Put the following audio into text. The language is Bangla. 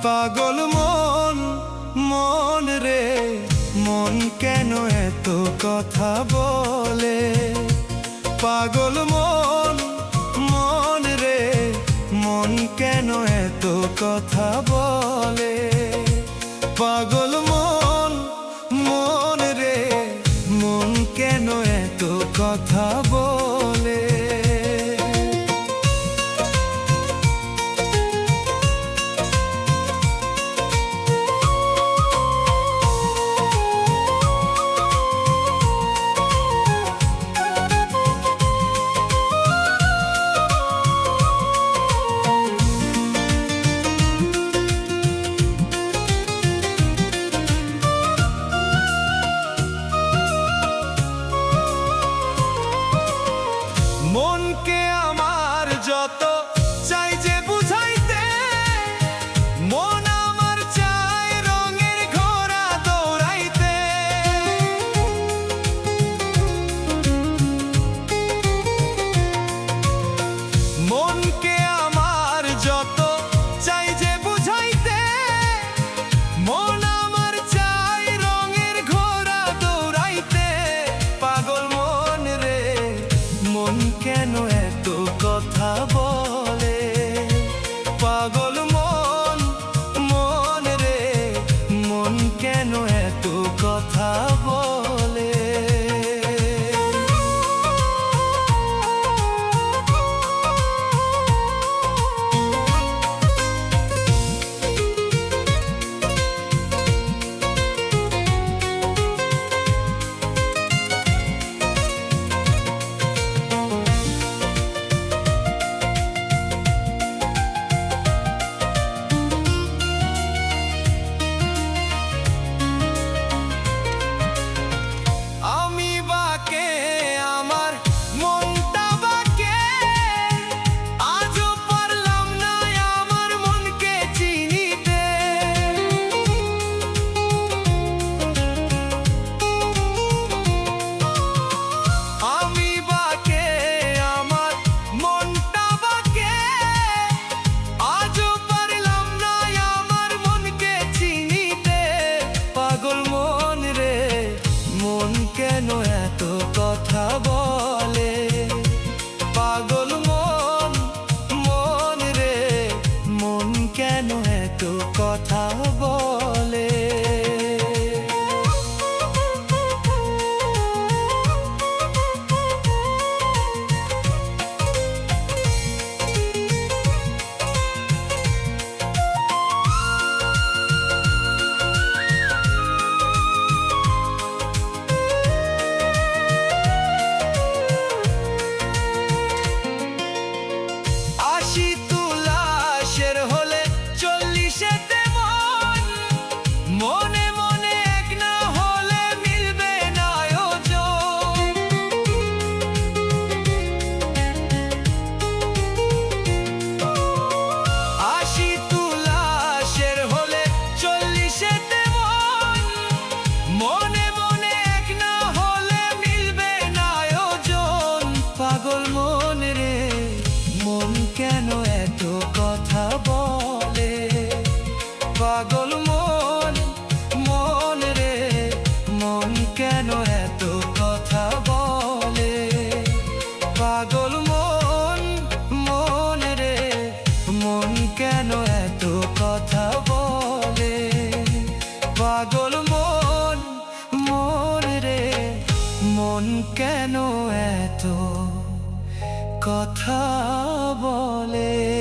পাগল মন, মন রে মন কেন এত কথা বলে? পাগল মন, মন রে মন কেন এত কথা বলে? পাগল মন, মন রে মন কেন এত কথা বলে? মনকে আমার যত চাই যে বুঝাইতে, মন আমার চায় রঙের ঘোড়া দৌড়াইতে। মনকে আমার যত চাই যে বুঝাইতে, মন আমার চায় রঙের ঘোড়া দৌড়াইতে। পাগল মন রে মন কেন এত কথা বলে? পাগল মন, মন রে মন কেন এত কথা বলে? কেন এত কথা বলে? পাগল মন, মন রে মন কেন এত কথা বলে? মনে মনে এক না হলে মিলবে না ওজন। আশি তুলাশের হলে 40তে মন। মনে মনে এক না হলে মিলবে না ওজন। পাগল মন রে মন কেন এত কথা বলে? পাগল মন, মন রে মন কেন এত কথা বলে? পাগল মন, মন রে মন কেন এত কথা বলে? পাগল মন, মন রে মন কেন এত কথা বলে?